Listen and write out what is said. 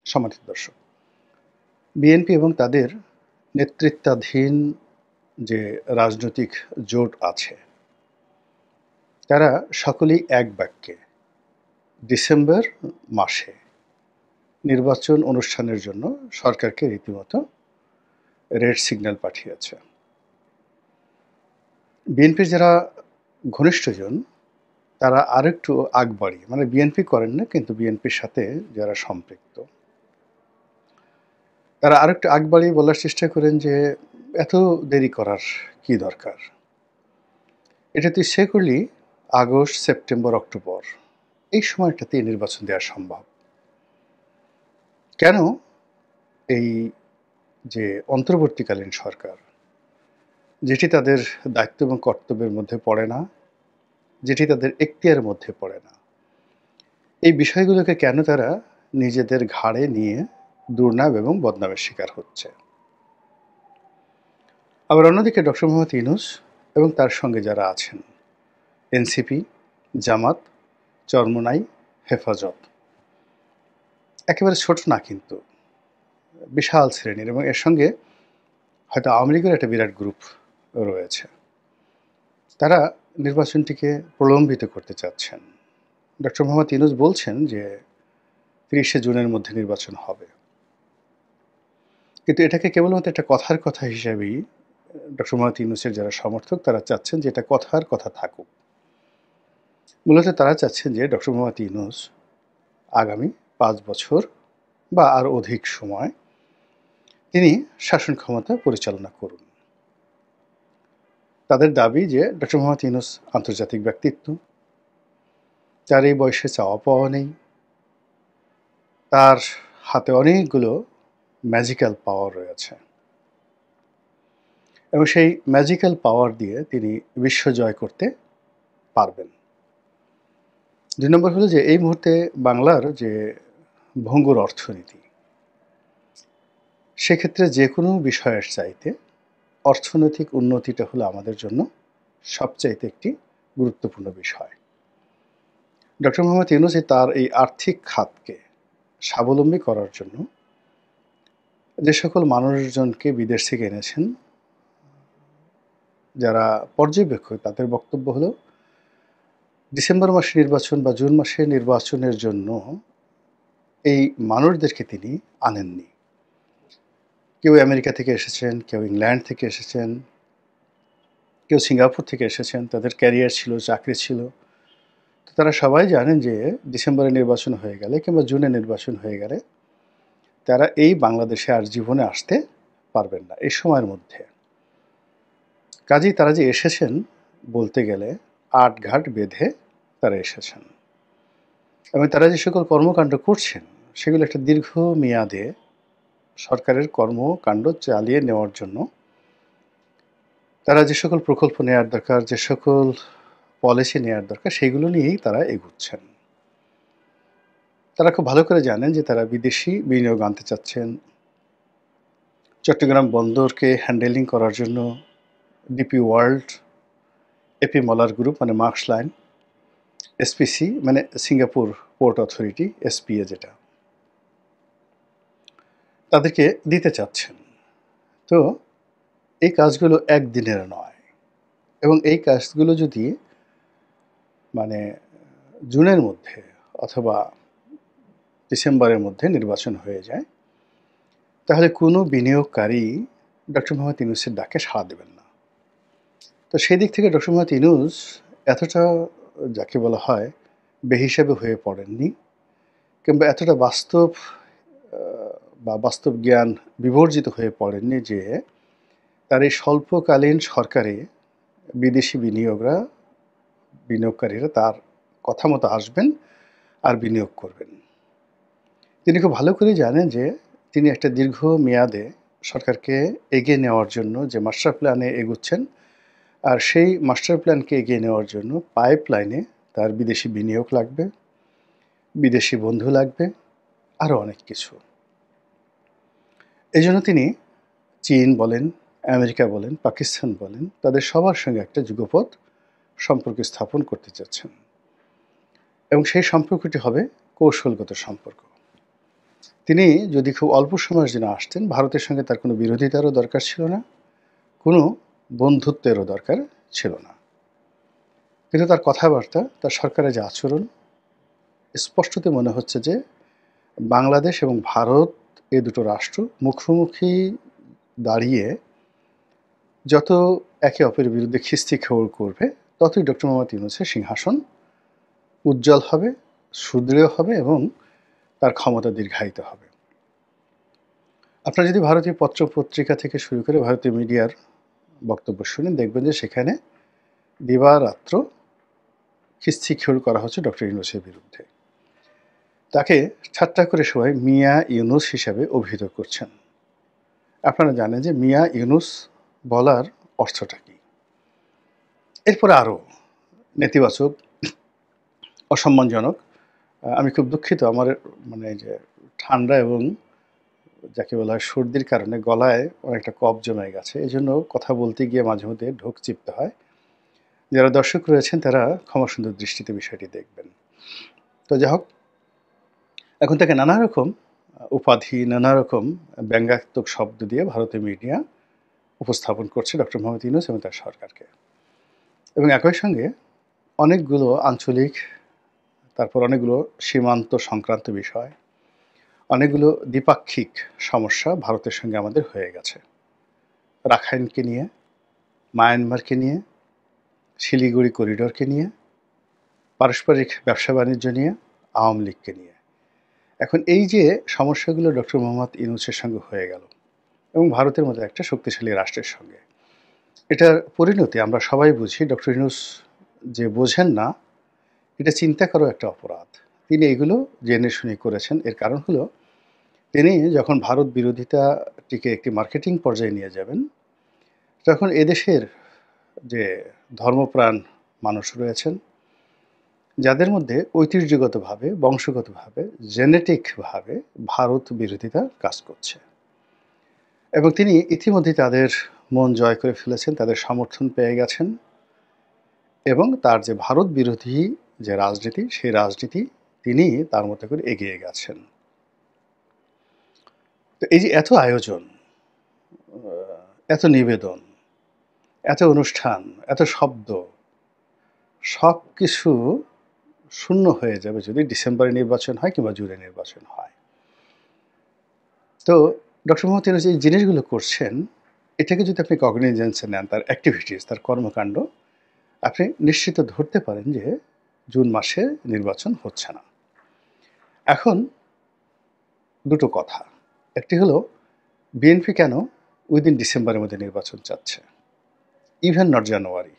সম্মানিত দর্শক, বিএনপি এবং তাদের নেতৃত্বাধীন যে রাজনৈতিক জোট আছে, তারা সকলেই এক বাক্যে ডিসেম্বর মাসে নির্বাচন অনুষ্ঠানের জন্য সরকারকে রীতিমতো রেড সিগন্যাল পাঠিয়েছে। বিএনপির যারা ঘনিষ্ঠজন তারা আরেকটু আগ বাড়িয়ে, মানে বিএনপি করেন না, কিন্তু বিএনপির সাথে যারা সম্পৃক্ত তারা আরেকটু আগ বাড়িয়ে বলার চেষ্টা করেন যে এত দেরি করার কি দরকার, এটা তুই সে করলি আগস্ট, সেপ্টেম্বর, অক্টোবর এই সময়টাতে নির্বাচন দেওয়া সম্ভব। কেন এই যে অন্তর্বর্তীকালীন সরকার, যেটি তাদের দায়িত্ব এবং কর্তব্যের মধ্যে পড়ে না, যেটি তাদের এখতিয়ারের মধ্যে পড়ে না, এই বিষয়গুলোকে কেন তারা নিজেদের ঘাড়ে নিয়ে দুর্নাম এবং বদনামের শিকার হচ্ছে? আবার অন্যদিকে ডক্টর মোহাম্মদ ইউনূস এবং তার সঙ্গে যারা আছেন, এনসিপি, জামাত, চরমোনাই, হেফাজত, একেবারে ছোট না কিন্তু বিশাল শ্রেণীর, এবং এর সঙ্গে হয়তো আওয়ামী লীগের একটা বিরাট গ্রুপ রয়েছে। তারা নির্বাচনটিকে প্রলম্বিত করতে চাচ্ছেন। ডক্টর মোহাম্মদ ইউনূস বলছেন যে ৩০শে জুনের মধ্যে নির্বাচন হবে, কিন্তু এটাকে কেবলমাত্র একটা কথার কথা হিসাবেই ডক্টর মোহাম্মদ ইউনূসের যারা সমর্থক তারা চাচ্ছেন যে এটা কথার কথা থাকুক। মূলত তারা চাচ্ছেন যে ডক্টর মোহাম্মদ ইউনূস আগামী ৫ বছর বা আর অধিক সময় তিনি শাসন ক্ষমতা পরিচালনা করুন। তাদের দাবি যে ডক্টর মোহাম্মদ ইউনূস আন্তর্জাতিক ব্যক্তিত্ব, তার এই বয়সে চাওয়া পাওয়া নেই, তার হাতে অনেকগুলো ম্যাজিক্যাল পাওয়ার রয়েছে এবং সেই ম্যাজিক্যাল পাওয়ার দিয়ে তিনি বিশ্ব জয় করতে পারবেন। ২ নম্বর হলো যে এই মুহূর্তে বাংলার যে ভঙ্গুর অর্থনীতি, সেক্ষেত্রে যে কোনো বিষয়ের চাইতে অর্থনৈতিক উন্নতিটা হলো আমাদের জন্য সবচাইতে একটি গুরুত্বপূর্ণ বিষয়। ডক্টর মোহাম্মদ ইউনূস তার এই আর্থিক খাতকে স্বাবলম্বী করার জন্য যে সকল মানুষজনকে বিদেশ থেকে এনেছেন, যারা পর্যবেক্ষক, তাদের বক্তব্য হলো ডিসেম্বর মাসে নির্বাচন বা জুন মাসে নির্বাচনের জন্য এই মানুষদেরকে তিনি আনেননি। কেউ আমেরিকা থেকে এসেছেন, কেউ ইংল্যান্ড থেকে এসেছেন, কেউ সিঙ্গাপুর থেকে এসেছেন, তাদের ক্যারিয়ার ছিল, চাকরি ছিল। তো তারা সবাই জানেন যে ডিসেম্বরে নির্বাচন হয়ে গেলে কিংবা জুনে নির্বাচন হয়ে গেলে তারা এই বাংলাদেশে আর জীবনে আসতে পারবেন না এই সময়ের মধ্যে। কাজেই তারা যে এসেছেন, বলতে গেলে আটঘাট বেঁধে তারা এসেছেন এবং তারা যে সকল কর্মকাণ্ড করছেন সেগুলো একটা দীর্ঘ মেয়াদে সরকারের কর্মকাণ্ড চালিয়ে নেওয়ার জন্য তারা যে সকল প্রকল্প নেওয়ার দরকার, যে সকল পলিসি নেওয়ার দরকার, সেগুলো নিয়েই তারা এগুচ্ছেন। তারা খুব ভালো করে জানেন যে তারা বিদেশি বিনিয়োগ আনতে চাচ্ছেন। চট্টগ্রাম বন্দরকে হ্যান্ডেলিং করার জন্য DP world, AP Moller group মানে মার্কস লাইন, এসপিসি মানে সিঙ্গাপুর পোর্ট অথরিটি, এসপিএ যেটা, তাদেরকে দিতে চাচ্ছেন। তো এই কাজগুলো একদিনের নয় এবং এই কাজগুলো যদি মানে জুনের মধ্যে অথবা ডিসেম্বরের মধ্যে নির্বাচন হয়ে যায়, তাহলে কোনো বিনিয়োগকারী ডক্টর মোহাম্মদ ইউনূসের ডাকে সাড়া দেবেন না। তো সেই দিক থেকে ডক্টর মোহাম্মদ ইউনূস এতটা যাকে বলা হয় বেহিসাবে হয়ে পড়েননি, কিংবা এতটা বাস্তব বা বাস্তব জ্ঞান বিবর্জিত হয়ে পড়েননি যে তার এই স্বল্পকালীন সরকারে বিদেশি বিনিয়োগকারীরা তার কথা মতো আসবেন আর বিনিয়োগ করবেন। তিনি খুব ভালো করে জানেন যে তিনি একটা দীর্ঘ মেয়াদে সরকারকে এগিয়ে নেওয়ার জন্য যে মাস্টার প্ল্যানে এগুচ্ছেন, আর সেই মাস্টার প্ল্যানকে এগিয়ে নেওয়ার জন্য পাইপলাইনে তার বিদেশি বিনিয়োগ লাগবে, বিদেশি বন্ধু লাগবে, আরও অনেক কিছু। এই জন্য তিনি চীন বলেন, আমেরিকা বলেন, পাকিস্তান বলেন, তাদের সবার সঙ্গে একটা যুগপৎ সম্পর্ক স্থাপন করতে চাচ্ছেন এবং সেই সম্পর্কটি হবে কৌশলগত সম্পর্ক। তিনি যদি খুব অল্প সময়ের জন্য আসতেন, ভারতের সঙ্গে তার কোনো বিরোধিতারও দরকার ছিল না, কোনো বন্ধুত্বেরও দরকার ছিল না। কিন্তু তার কথাবার্তা, তার সরকারের যে আচরণ, স্পষ্টতই মনে হচ্ছে যে বাংলাদেশ এবং ভারত এই দুটো রাষ্ট্র মুখোমুখি দাঁড়িয়ে যত একে অপরের বিরুদ্ধে খিস্তি খেউড় করবে, ততই ডক্টর মোহাম্মদ ইউনূসের সিংহাসন উজ্জ্বল হবে, সুদৃঢ় হবে এবং তার ক্ষমতা দীর্ঘায়িত হবে। আপনারা যদি ভারতীয় পত্র-পত্রিকা থেকে শুরু করে ভারতীয় মিডিয়ার বক্তব্য শুনেন, দেখবেন যে সেখানে দিবারাত্র খিস্তি খেউড় করা হচ্ছে ডক্টর ইউনূসের বিরুদ্ধে। তাকে ঠাট্টা করে সবাই মিয়া ইউনূস হিসাবে অভিহিত করছেন। আপনারা জানেন যে মিয়া ইউনূস বলার অর্থটা কী। এরপরে আরও নেতিবাচক, অসম্মানজনক, আমি খুব দুঃখিত, আমার মানে যে ঠান্ডা এবং যাকে বলা হয় সর্দির কারণে গলায় অনেকটা কফ জমে গেছে, এই জন্য কথা বলতে গিয়ে মাঝে মধ্যে ঢোক চিপতে হয়। যারা দর্শক রয়েছেন তারা ক্ষমাসুন্দর দৃষ্টিতে বিষয়টি দেখবেন। তো যাই হোক, এখন তাকে নানা রকম উপাধি, নানা রকম ব্যঙ্গাত্মক শব্দ দিয়ে ভারতীয় মিডিয়া উপস্থাপন করছে ডক্টর মোহাম্মদ ইউনূস এবং তার সরকারকে। এবং একই সঙ্গে অনেকগুলো আঞ্চলিক, তারপর অনেকগুলো সীমান্ত সংক্রান্ত বিষয়, অনেকগুলো দ্বিপাক্ষিক সমস্যা ভারতের সঙ্গে আমাদের হয়ে গেছে। রাখাইনকে নিয়ে, মায়ানমারকে নিয়ে, শিলিগুড়ি করিডোরকে নিয়ে, পারস্পরিক ব্যবসা বাণিজ্য নিয়ে, আওয়ামী লীগকে নিয়ে। এখন এই যে সমস্যাগুলো ডক্টর মোহাম্মদ ইউনূসের সঙ্গে হয়ে গেল এবং ভারতের মতো একটা শক্তিশালী রাষ্ট্রের সঙ্গে, এটার পরিণতি আমরা সবাই বুঝি। ডক্টর ইউনূস যে বোঝেন না, এটা চিন্তা করাও একটা অপরাধ। তিনি এগুলো জেনে শুনে করেছেন। এর কারণ হলো, তিনি যখন ভারত বিরোধিতাটিকে একটি মার্কেটিং পর্যায়ে নিয়ে যাবেন, তখন এদেশের যে ধর্মপ্রাণ মানুষ রয়েছেন, যাদের মধ্যে ঐতিহ্যগতভাবে, বংশগতভাবে, জেনেটিকভাবে ভারত বিরোধিতা কাজ করছে, এবং তিনি ইতিমধ্যে তাদের মন জয় করে ফেলেছেন, তাদের সমর্থন পেয়ে গেছেন, এবং তার যে ভারত বিরোধী যে রাজনীতি, সেই রাজনীতি তিনি তার মতো করে এগিয়ে গেছেন। তো এই যে এত আয়োজন, এত নিবেদন, এত অনুষ্ঠান, এত শব্দ, সব কিছু শূন্য হয়ে যাবে যদি ডিসেম্বরে নির্বাচন হয় কিংবা জুনে নির্বাচন হয়। তো ডক্টর মোহাম্মদ ইউনূস এই জিনিসগুলো করছেন, এটাকে যদি আপনি কগনিজেন্সে নেন, তার অ্যাক্টিভিটিস, তার কর্মকাণ্ড, আপনি নিশ্চিত ধরতে পারেন যে জুন মাসে নির্বাচন হচ্ছে না। এখন দুটো কথা। একটি হলো, বিএনপি কেন উইদিন ডিসেম্বরের মধ্যে নির্বাচন চাচ্ছে, ইভেন নট জানুয়ারি।